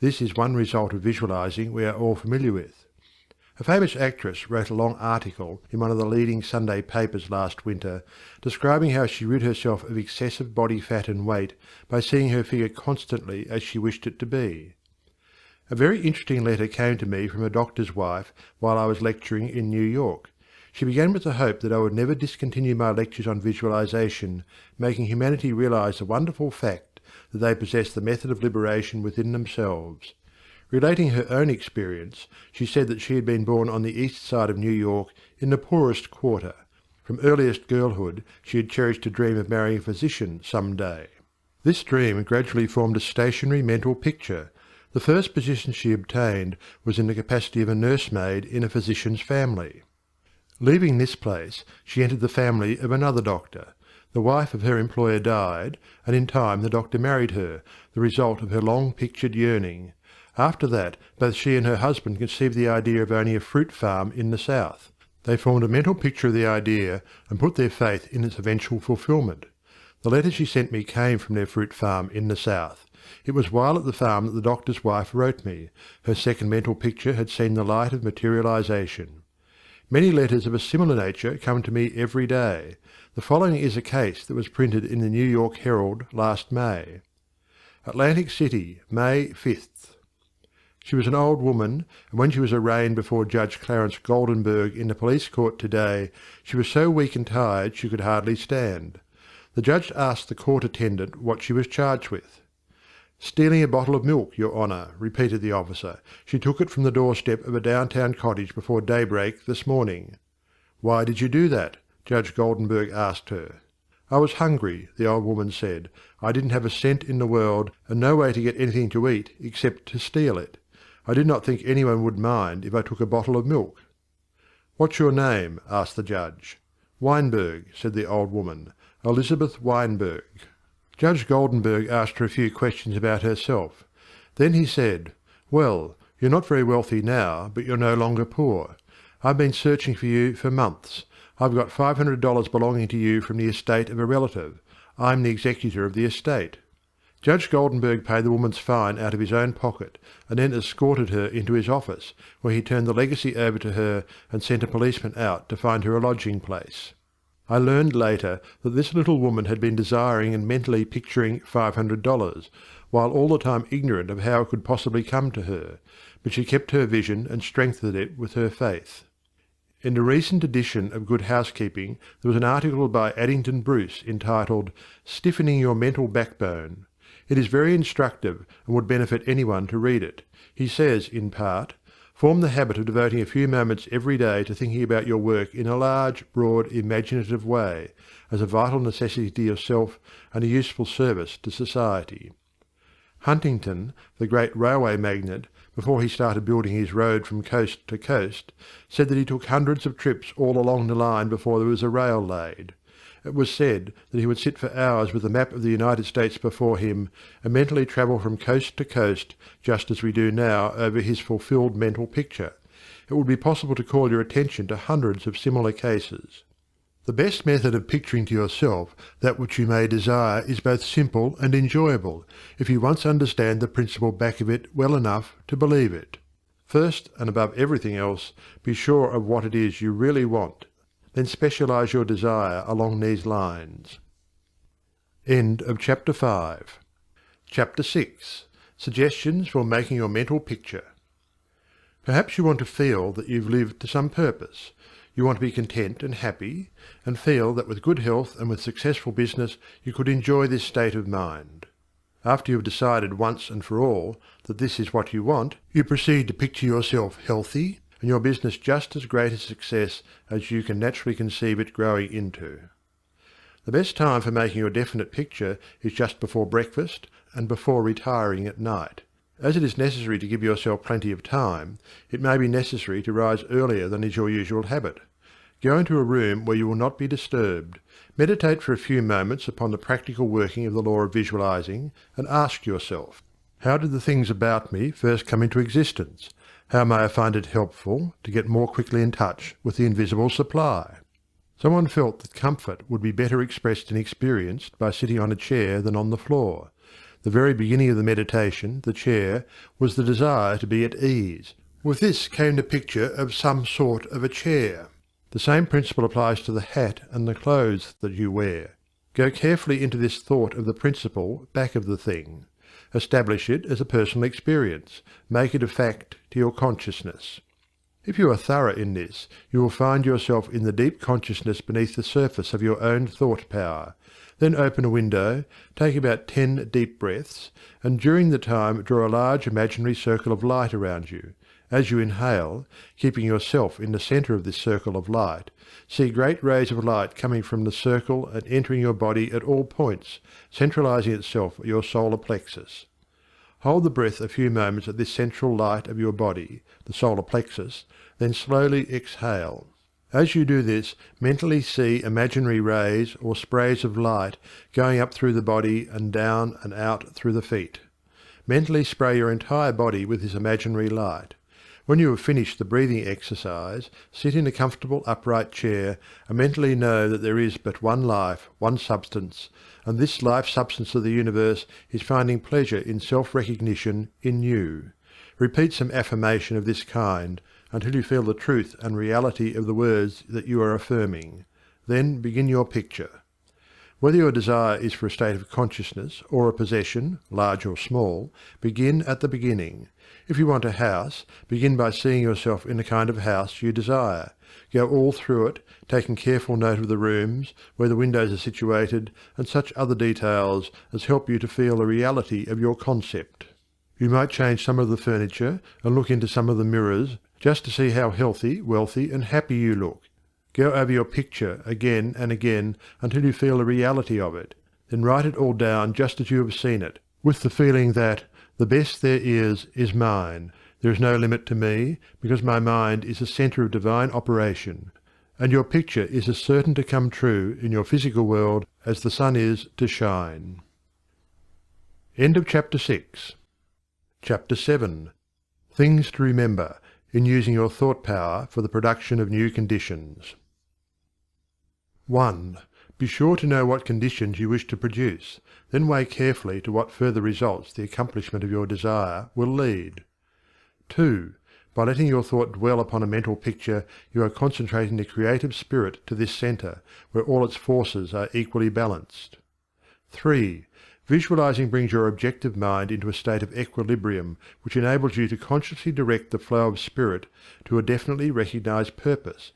This is one result of visualizing we are all familiar with. A famous actress wrote a long article in one of the leading Sunday papers last winter, describing how she rid herself of excessive body fat and weight by seeing her figure constantly as she wished it to be. A very interesting letter came to me from a doctor's wife while I was lecturing in New York. She began with the hope that I would never discontinue my lectures on visualization, making humanity realize the wonderful fact that they possess the method of liberation within themselves. Relating her own experience, she said that she had been born on the east side of New York in the poorest quarter. From earliest girlhood she had cherished a dream of marrying a physician some day. This dream gradually formed a stationary mental picture. The first position she obtained was in the capacity of a nursemaid in a physician's family. Leaving this place, she entered the family of another doctor. The wife of her employer died, and in time the doctor married her, the result of her long-pictured yearning. After that, both she and her husband conceived the idea of owning a fruit farm in the south. They formed a mental picture of the idea and put their faith in its eventual fulfilment. The letter she sent me came from their fruit farm in the south. It was while at the farm that the doctor's wife wrote me. Her second mental picture had seen the light of materialization. Many letters of a similar nature come to me every day. The following is a case that was printed in the New York Herald last May. Atlantic City, May 5th. She was an old woman, and when she was arraigned before Judge Clarence Goldenberg in the police court today, she was so weak and tired she could hardly stand. The judge asked the court attendant what she was charged with. "Stealing a bottle of milk, Your Honour," repeated the officer. "She took it from the doorstep of a downtown cottage before daybreak this morning." "Why did you do that?" Judge Goldenberg asked her. "I was hungry," the old woman said. "I didn't have a cent in the world, and no way to get anything to eat except to steal it. I did not think anyone would mind if I took a bottle of milk." "What's your name?" asked the judge. "Weinberg," said the old woman. "Elizabeth Weinberg." Judge Goldenberg asked her a few questions about herself. Then he said, "Well, you're not very wealthy now, but you're no longer poor. I've been searching for you for months. I've got $500 belonging to you from the estate of a relative. I'm the executor of the estate." Judge Goldenberg paid the woman's fine out of his own pocket, and then escorted her into his office, where he turned the legacy over to her and sent a policeman out to find her a lodging place. I learned later that this little woman had been desiring and mentally picturing $500, while all the time ignorant of how it could possibly come to her, but she kept her vision and strengthened it with her faith. In a recent edition of Good Housekeeping there was an article by Addington Bruce entitled "Stiffening Your Mental Backbone." It is very instructive and would benefit anyone to read it. He says, in part, "Form the habit of devoting a few moments every day to thinking about your work in a large, broad, imaginative way, as a vital necessity to yourself and a useful service to society." Huntington, the great railway magnate, before he started building his road from coast to coast, said that he took hundreds of trips all along the line before there was a rail laid. It was said that he would sit for hours with a map of the United States before him and mentally travel from coast to coast, just as we do now over his fulfilled mental picture. It would be possible to call your attention to hundreds of similar cases. The best method of picturing to yourself that which you may desire is both simple and enjoyable, if you once understand the principle back of it well enough to believe it. First, and above everything else, be sure of what it is you really want. Then specialize your desire along these lines. End of Chapter 5. Chapter 6. Suggestions for making your mental picture. Perhaps you want to feel that you've lived to some purpose. You want to be content and happy, and feel that with good health and with successful business you could enjoy this state of mind. After you have decided once and for all that this is what you want, you proceed to picture yourself healthy, and your business just as great a success as you can naturally conceive it growing into. The best time for making your definite picture is just before breakfast and before retiring at night. As it is necessary to give yourself plenty of time, it may be necessary to rise earlier than is your usual habit. Go into a room where you will not be disturbed. Meditate for a few moments upon the practical working of the law of visualizing, and ask yourself, how did the things about me first come into existence? How may I find it helpful to get more quickly in touch with the invisible supply? Someone felt that comfort would be better expressed and experienced by sitting on a chair than on the floor. The very beginning of the meditation, the chair, was the desire to be at ease. With this came the picture of some sort of a chair. The same principle applies to the hat and the clothes that you wear. Go carefully into this thought of the principle back of the thing. Establish it as a personal experience. Make it a fact to your consciousness. If you are thorough in this, you will find yourself in the deep consciousness beneath the surface of your own thought power. Then open a window, take about 10 deep breaths, and during the time draw a large imaginary circle of light around you. As you inhale, keeping yourself in the centre of this circle of light, see great rays of light coming from the circle and entering your body at all points, centralizing itself at your solar plexus. Hold the breath a few moments at this central light of your body, the solar plexus, then slowly exhale. As you do this, mentally see imaginary rays or sprays of light going up through the body and down and out through the feet. Mentally spray your entire body with this imaginary light. When you have finished the breathing exercise, sit in a comfortable upright chair and mentally know that there is but one life, one substance, and this life substance of the universe is finding pleasure in self-recognition in you. Repeat some affirmation of this kind until you feel the truth and reality of the words that you are affirming. Then begin your picture. Whether your desire is for a state of consciousness or a possession, large or small, begin at the beginning. If you want a house, begin by seeing yourself in the kind of house you desire. Go all through it, taking careful note of the rooms, where the windows are situated, and such other details as help you to feel the reality of your concept. You might change some of the furniture and look into some of the mirrors, just to see how healthy, wealthy, and happy you look. Go over your picture again and again until you feel the reality of it. Then write it all down just as you have seen it, with the feeling that the best there is mine. There is no limit to me, because my mind is the centre of divine operation, and your picture is as certain to come true in your physical world as the sun is to shine. End of Chapter 6. Chapter 7. Things to remember in using your thought power for the production of new conditions. 1. Be sure to know what conditions you wish to produce, then weigh carefully to what further results the accomplishment of your desire will lead. 2. By letting your thought dwell upon a mental picture, you are concentrating the creative spirit to this centre, where all its forces are equally balanced. 3. Visualizing brings your objective mind into a state of equilibrium, which enables you to consciously direct the flow of spirit to a definitely recognized purpose,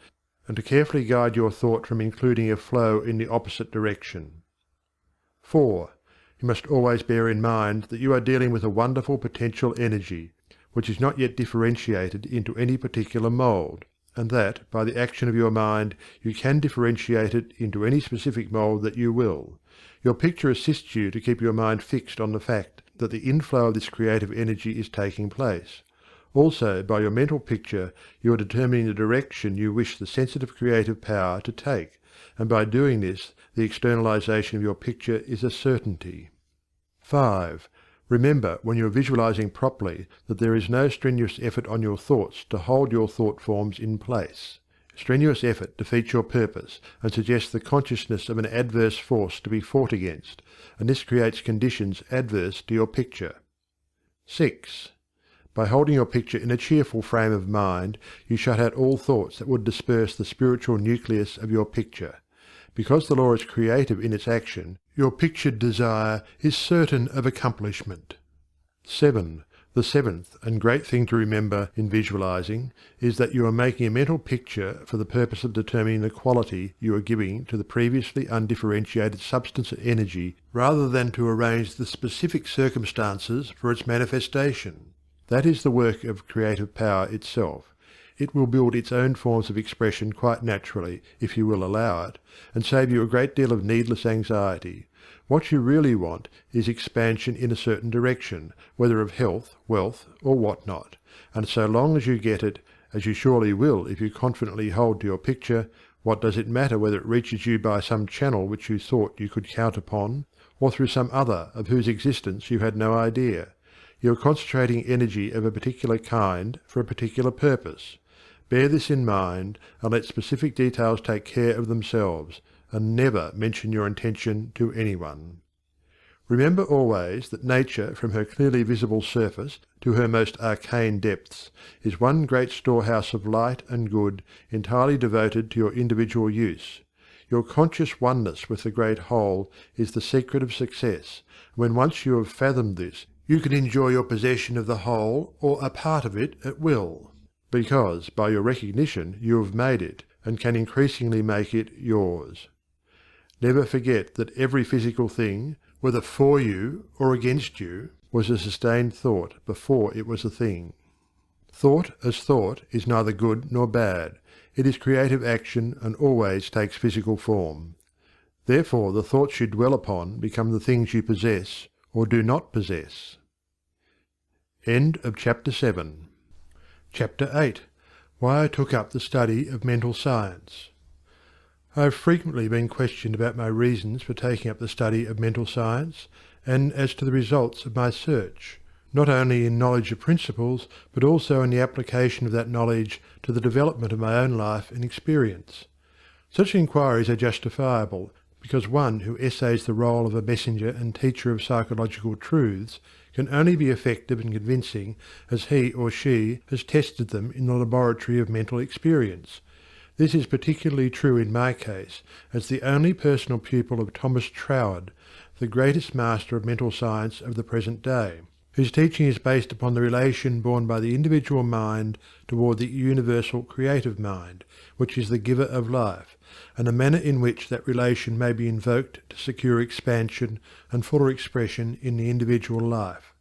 and to carefully guide your thought from including a flow in the opposite direction. 4. You must always bear in mind that you are dealing with a wonderful potential energy, which is not yet differentiated into any particular mould, and that, by the action of your mind, you can differentiate it into any specific mould that you will. Your picture assists you to keep your mind fixed on the fact that the inflow of this creative energy is taking place. Also, by your mental picture, you are determining the direction you wish the sensitive creative power to take, and by doing this, the externalization of your picture is a certainty. 5. Remember, when you are visualizing properly, that there is no strenuous effort on your thoughts to hold your thought forms in place. Strenuous effort defeats your purpose and suggests the consciousness of an adverse force to be fought against, and this creates conditions adverse to your picture. 6. By holding your picture in a cheerful frame of mind, you shut out all thoughts that would disperse the spiritual nucleus of your picture. Because the law is creative in its action, your pictured desire is certain of accomplishment. 7. The seventh and great thing to remember in visualizing is that you are making a mental picture for the purpose of determining the quality you are giving to the previously undifferentiated substance and energy, rather than to arrange the specific circumstances for its manifestation. That is the work of creative power itself. It will build its own forms of expression quite naturally, if you will allow it, and save you a great deal of needless anxiety. What you really want is expansion in a certain direction, whether of health, wealth, or what not, and so long as you get it, as you surely will if you confidently hold to your picture, what does it matter whether it reaches you by some channel which you thought you could count upon, or through some other of whose existence you had no idea? You are concentrating energy of a particular kind for a particular purpose. Bear this in mind, and let specific details take care of themselves, and never mention your intention to anyone. Remember always that nature, from her clearly visible surface to her most arcane depths, is one great storehouse of light and good, entirely devoted to your individual use. Your conscious oneness with the great whole is the secret of success, and when once you have fathomed this, you can enjoy your possession of the whole or a part of it at will, because by your recognition you have made it, and can increasingly make it yours. Never forget that every physical thing, whether for you or against you, was a sustained thought before it was a thing. Thought as thought is neither good nor bad. It is creative action and always takes physical form. Therefore the thoughts you dwell upon become the things you possess or do not possess. End of Chapter 7. Chapter 8. Why I took up the study of mental science. I have frequently been questioned about my reasons for taking up the study of mental science, and as to the results of my search. not only in knowledge of principles, but also in the application of that knowledge to the development of my own life and experience. Such inquiries are justifiable, because one who essays the role of a messenger and teacher of psychological truths can only be effective and convincing as he or she has tested them in the laboratory of mental experience. This is particularly true in my case, as the only personal pupil of Thomas Troward, the greatest master of mental science of the present day, whose teaching is based upon the relation borne by the individual mind toward the universal creative mind, which is the giver of life, and the manner in which that relation may be invoked to secure expansion and fuller expression in the individual life.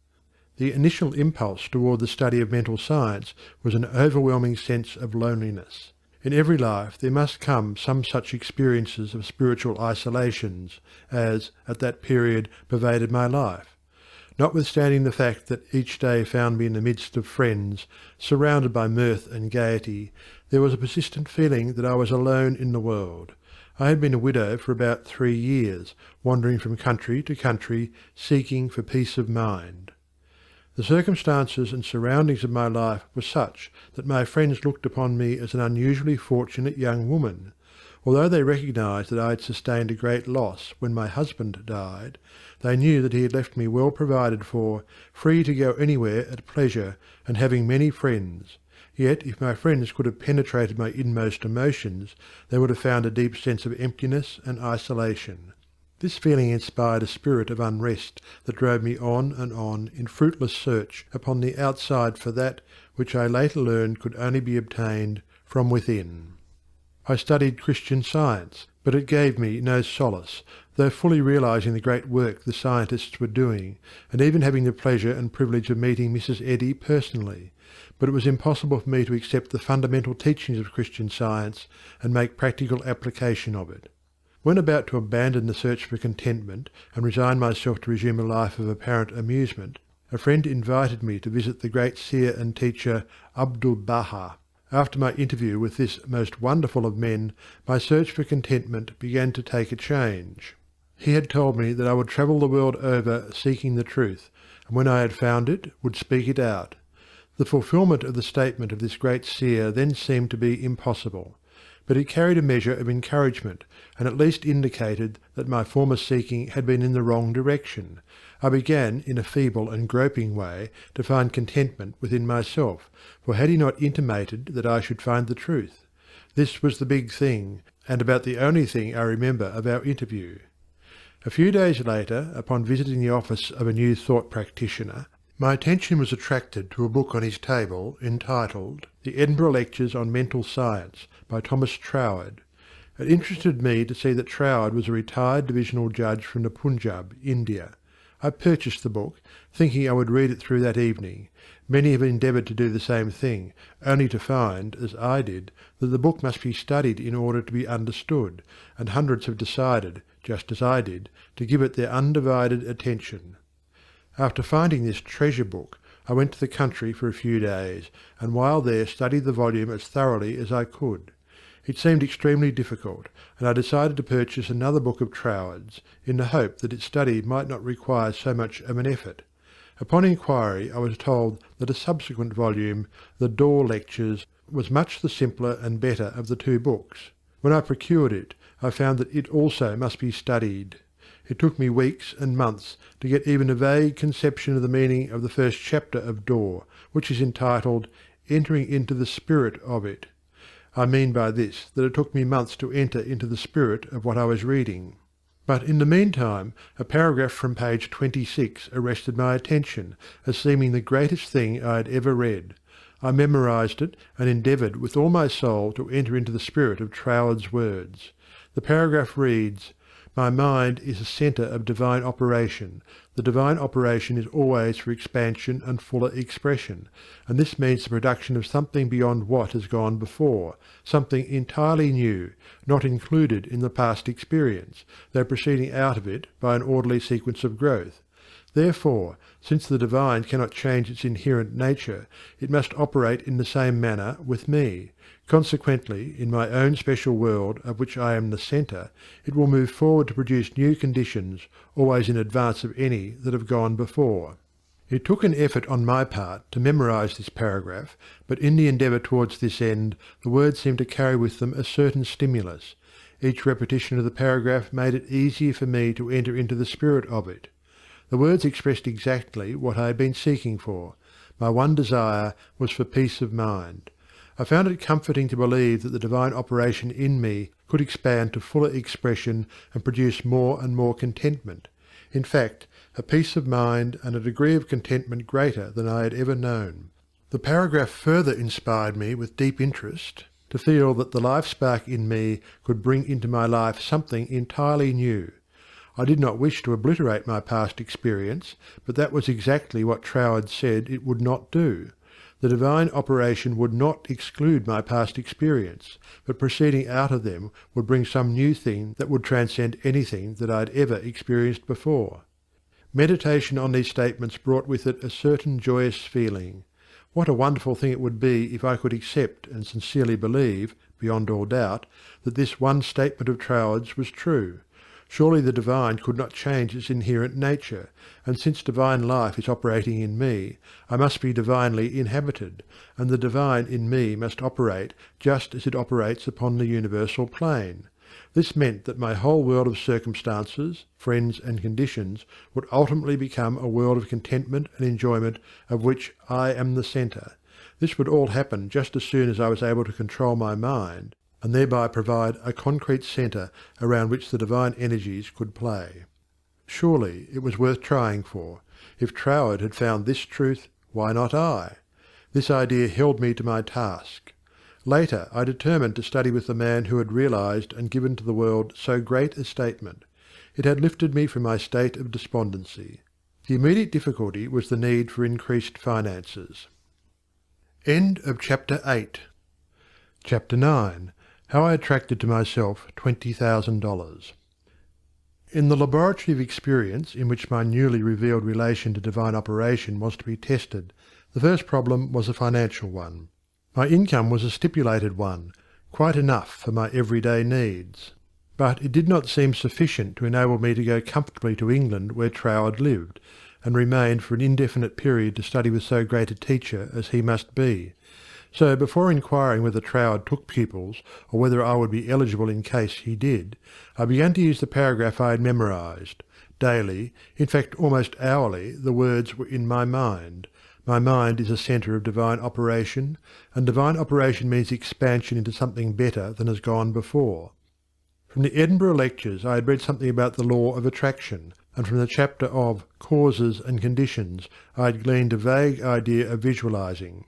The initial impulse toward the study of mental science was an overwhelming sense of loneliness. In every life there must come some such experiences of spiritual isolations as, at that period, pervaded my life. Notwithstanding the fact that each day found me in the midst of friends, surrounded by mirth and gaiety, there was a persistent feeling that I was alone in the world. I had been a widow for about 3 years, wandering from country to country, seeking for peace of mind. The circumstances and surroundings of my life were such that my friends looked upon me as an unusually fortunate young woman. Although they recognized that I had sustained a great loss when my husband died, they knew that he had left me well provided for, free to go anywhere at pleasure, and having many friends. Yet if my friends could have penetrated my inmost emotions, they would have found a deep sense of emptiness and isolation. This feeling inspired a spirit of unrest that drove me on and on in fruitless search upon the outside for that which I later learned could only be obtained from within. I studied Christian Science, but it gave me no solace, though fully realizing the great work the scientists were doing, and even having the pleasure and privilege of meeting Mrs. Eddy personally. But it was impossible for me to accept the fundamental teachings of Christian Science and make practical application of it. When about to abandon the search for contentment and resign myself to resume a life of apparent amusement, a friend invited me to visit the great seer and teacher Abdu'l-Baha. After my interview with this most wonderful of men, my search for contentment began to take a change. He had told me that I would travel the world over seeking the truth, and when I had found it, would speak it out. The fulfilment of the statement of this great seer then seemed to be impossible. But it carried a measure of encouragement, and at least indicated that my former seeking had been in the wrong direction. I began, in a feeble and groping way, to find contentment within myself, for had he not intimated that I should find the truth? This was the big thing, and about the only thing I remember of our interview. A few days later, upon visiting the office of a New Thought practitioner, my attention was attracted to a book on his table entitled The Edinburgh Lectures on Mental Science by Thomas Troward. It interested me to see that Troward was a retired divisional judge from the Punjab, India. I purchased the book, thinking I would read it through that evening. Many have endeavoured to do the same thing, only to find, as I did, that the book must be studied in order to be understood, and hundreds have decided, just as I did, to give it their undivided attention. After finding this treasure book, I went to the country for a few days, and while there studied the volume as thoroughly as I could. It seemed extremely difficult, and I decided to purchase another book of Troward's, in the hope that its study might not require so much of an effort. Upon inquiry I was told that a subsequent volume, The Door Lectures, was much the simpler and better of the two books. When I procured it, I found that it also must be studied. It took me weeks and months to get even a vague conception of the meaning of the first chapter of Door, which is entitled Entering into the Spirit of It. I mean by this that it took me months to enter into the spirit of what I was reading. But in the meantime a paragraph from page 26 arrested my attention as seeming the greatest thing I had ever read. I memorized it and endeavoured with all my soul to enter into the spirit of Troward's words. The paragraph reads, "My mind is a centre of divine operation. The divine operation is always for expansion and fuller expression, and this means the production of something beyond what has gone before, something entirely new, not included in the past experience, though proceeding out of it by an orderly sequence of growth. Therefore, since the divine cannot change its inherent nature, it must operate in the same manner with me. Consequently, in my own special world of which I am the centre, it will move forward to produce new conditions, always in advance of any that have gone before." It took an effort on my part to memorize this paragraph, but in the endeavour towards this end, the words seemed to carry with them a certain stimulus. Each repetition of the paragraph made it easier for me to enter into the spirit of it. The words expressed exactly what I had been seeking for. My one desire was for peace of mind. I found it comforting to believe that the divine operation in me could expand to fuller expression and produce more and more contentment. In fact, a peace of mind and a degree of contentment greater than I had ever known. The paragraph further inspired me with deep interest to feel that the life spark in me could bring into my life something entirely new. I did not wish to obliterate my past experience, but that was exactly what Troward said it would not do. The divine operation would not exclude my past experience, but proceeding out of them would bring some new thing that would transcend anything that I had ever experienced before. Meditation on these statements brought with it a certain joyous feeling. What a wonderful thing it would be if I could accept and sincerely believe, beyond all doubt, that this one statement of Troward's was true. Surely the divine could not change its inherent nature, and since divine life is operating in me, I must be divinely inhabited, and the divine in me must operate just as it operates upon the universal plane. This meant that my whole world of circumstances, friends and conditions would ultimately become a world of contentment and enjoyment of which I am the centre. This would all happen just as soon as I was able to control my mind, and thereby provide a concrete centre around which the divine energies could play. Surely it was worth trying for. If Troward had found this truth, why not I? This idea held me to my task. Later I determined to study with the man who had realized and given to the world so great a statement. It had lifted me from my state of despondency. The immediate difficulty was the need for increased finances. End of Chapter 8. Chapter 9. How I attracted to myself $20,000. In the laboratory of experience in which my newly revealed relation to divine operation was to be tested, the first problem was a financial one. My income was a stipulated one, quite enough for my everyday needs. But it did not seem sufficient to enable me to go comfortably to England where Troward lived, and remain for an indefinite period to study with so great a teacher as he must be. So before inquiring whether Troward took pupils, or whether I would be eligible in case he did, I began to use the paragraph I had memorized. Daily, in fact almost hourly, the words were in my mind. My mind is a centre of divine operation, and divine operation means expansion into something better than has gone before. From the Edinburgh lectures I had read something about the law of attraction, and from the chapter of Causes and Conditions I had gleaned a vague idea of visualizing.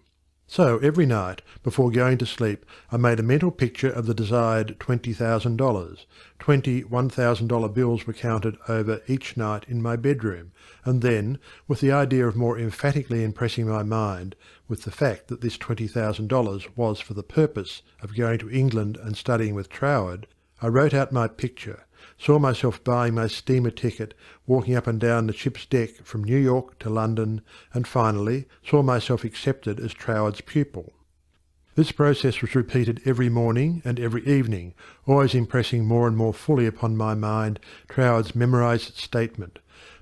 So every night, before going to sleep, I made a mental picture of the desired $20,000. 20 $1,000 bills were counted over each night in my bedroom, and then, with the idea of more emphatically impressing my mind with the fact that this $20,000 was for the purpose of going to England and studying with Troward, I wrote out my picture, saw myself buying my steamer ticket, walking up and down the ship's deck from New York to London, and finally saw myself accepted as Troward's pupil. This process was repeated every morning and every evening, always impressing more and more fully upon my mind Troward's memorized statement,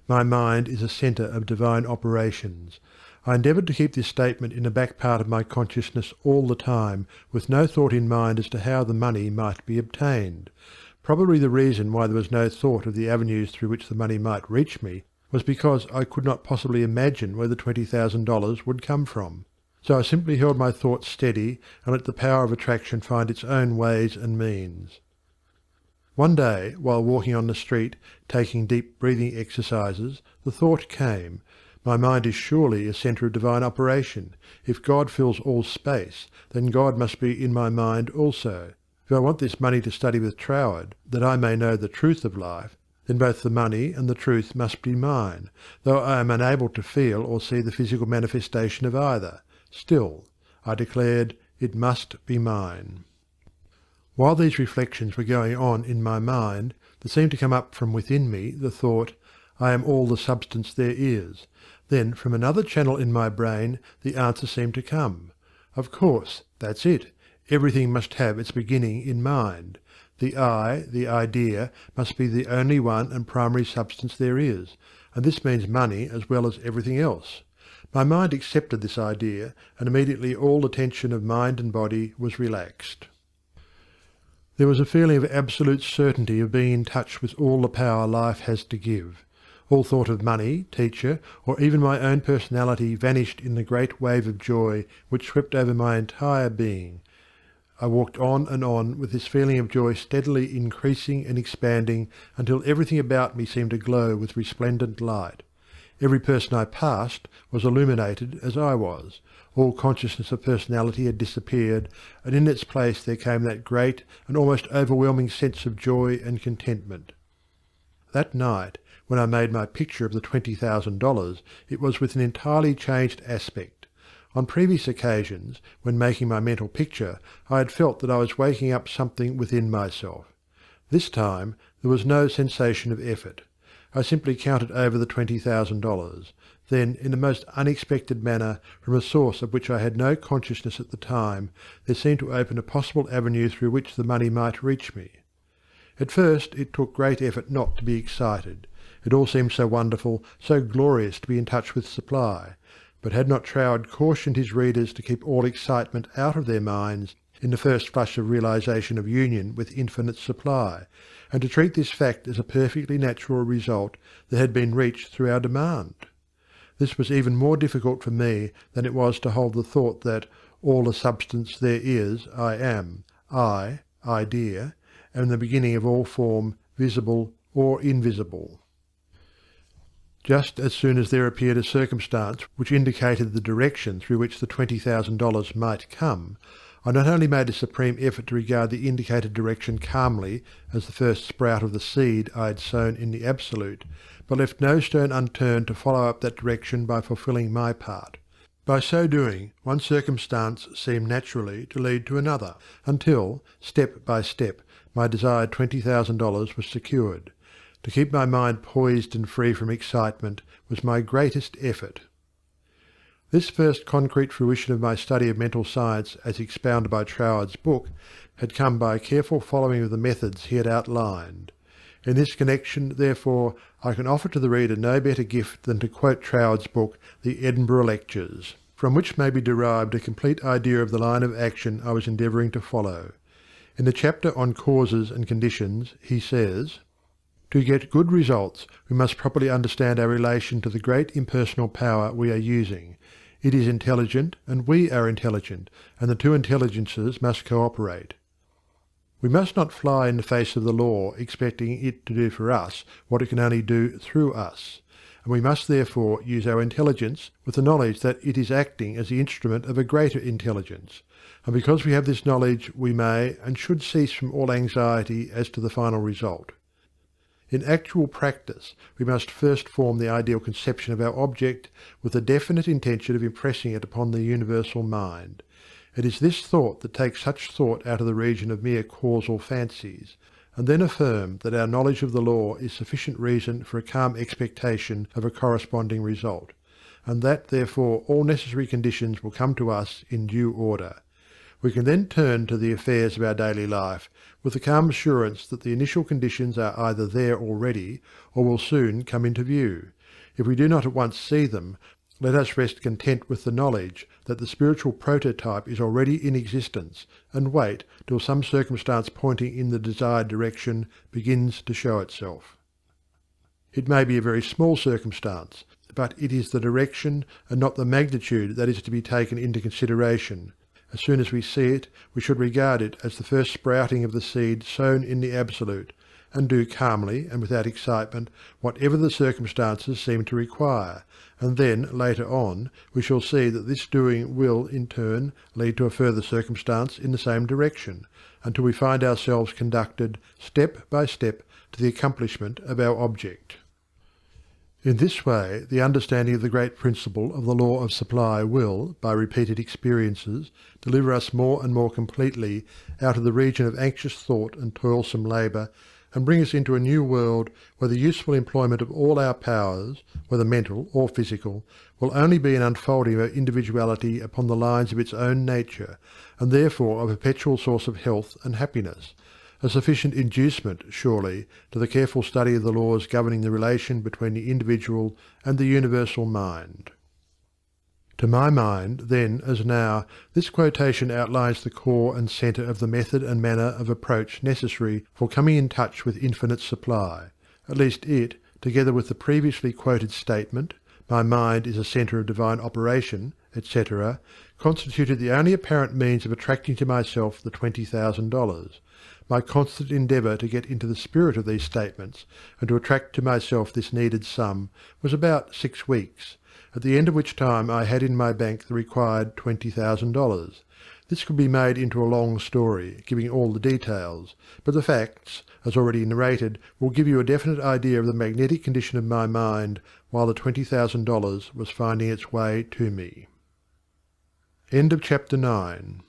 "My mind is a centre of divine operations." I endeavoured to keep this statement in the back part of my consciousness all the time, with no thought in mind as to how the money might be obtained. Probably the reason why there was no thought of the avenues through which the money might reach me was because I could not possibly imagine where the $20,000 would come from. So I simply held my thoughts steady and let the power of attraction find its own ways and means. One day, while walking on the street, taking deep breathing exercises, the thought came, "My mind is surely a centre of divine operation. If God fills all space, then God must be in my mind also. If I want this money to study with Troward, that I may know the truth of life, then both the money and the truth must be mine, though I am unable to feel or see the physical manifestation of either. Still, I declared, it must be mine." While these reflections were going on in my mind, there seemed to come up from within me the thought, "I am all the substance there is." Then from another channel in my brain the answer seemed to come. Of course, that's it. Everything must have its beginning in mind. The I, the idea, must be the only one and primary substance there is, and this means money as well as everything else. My mind accepted this idea, and immediately all the tension of mind and body was relaxed. There was a feeling of absolute certainty of being in touch with all the power life has to give. All thought of money, teacher, or even my own personality vanished in the great wave of joy which swept over my entire being. I walked on with this feeling of joy steadily increasing and expanding until everything about me seemed to glow with resplendent light. Every person I passed was illuminated as I was. All consciousness of personality had disappeared, and in its place there came that great and almost overwhelming sense of joy and contentment. That night, when I made my picture of the $20,000, it was with an entirely changed aspect. On previous occasions, when making my mental picture, I had felt that I was waking up something within myself. This time there was no sensation of effort. I simply counted over the $20,000. Then, in the most unexpected manner, from a source of which I had no consciousness at the time, there seemed to open a possible avenue through which the money might reach me. At first it took great effort not to be excited. It all seemed so wonderful, so glorious to be in touch with supply. But had not Troward cautioned his readers to keep all excitement out of their minds in the first flush of realization of union with infinite supply, and to treat this fact as a perfectly natural result that had been reached through our demand? This was even more difficult for me than it was to hold the thought that all the substance there is I am, idea, am the beginning of all form, visible or invisible. Just as soon as there appeared a circumstance which indicated the direction through which the $20,000 might come, I not only made a supreme effort to regard the indicated direction calmly as the first sprout of the seed I had sown in the Absolute, but left no stone unturned to follow up that direction by fulfilling my part. By so doing, one circumstance seemed naturally to lead to another, until, step by step, my desired $20,000 was secured. To keep my mind poised and free from excitement was my greatest effort. This first concrete fruition of my study of mental science as expounded by Troward's book had come by a careful following of the methods he had outlined. In this connection, therefore, I can offer to the reader no better gift than to quote Troward's book, The Edinburgh Lectures, from which may be derived a complete idea of the line of action I was endeavouring to follow. In the chapter on causes and conditions, he says, "To get good results, we must properly understand our relation to the great impersonal power we are using. It is intelligent, and we are intelligent, and the two intelligences must cooperate. We must not fly in the face of the law, expecting it to do for us what it can only do through us, and we must therefore use our intelligence with the knowledge that it is acting as the instrument of a greater intelligence, and because we have this knowledge we may and should cease from all anxiety as to the final result. In actual practice, we must first form the ideal conception of our object with the definite intention of impressing it upon the universal mind. It is this thought that takes such thought out of the region of mere causal fancies, and then affirm that our knowledge of the law is sufficient reason for a calm expectation of a corresponding result, and that therefore all necessary conditions will come to us in due order. We can then turn to the affairs of our daily life with the calm assurance that the initial conditions are either there already or will soon come into view. If we do not at once see them, let us rest content with the knowledge that the spiritual prototype is already in existence, and wait till some circumstance pointing in the desired direction begins to show itself. It may be a very small circumstance, but it is the direction and not the magnitude that is to be taken into consideration. As soon as we see it, we should regard it as the first sprouting of the seed sown in the Absolute, and do calmly and without excitement whatever the circumstances seem to require, and then, later on, we shall see that this doing will, in turn, lead to a further circumstance in the same direction, until we find ourselves conducted, step by step, to the accomplishment of our object. In this way, the understanding of the great principle of the law of supply will, by repeated experiences, deliver us more and more completely out of the region of anxious thought and toilsome labour, and bring us into a new world where the useful employment of all our powers, whether mental or physical, will only be an unfolding of our individuality upon the lines of its own nature, and therefore a perpetual source of health and happiness, a sufficient inducement, surely, to the careful study of the laws governing the relation between the individual and the universal mind. To my mind, then as now, this quotation outlines the core and centre of the method and manner of approach necessary for coming in touch with infinite supply. At least it, together with the previously quoted statement, "My mind is a centre of divine operation," etc., constituted the only apparent means of attracting to myself the $20,000. My constant endeavour to get into the spirit of these statements and to attract to myself this needed sum was about 6 weeks, at the end of which time I had in my bank the required $20,000. This could be made into a long story, giving all the details, but the facts, as already narrated, will give you a definite idea of the magnetic condition of my mind while the $20,000 was finding its way to me. End of chapter 9.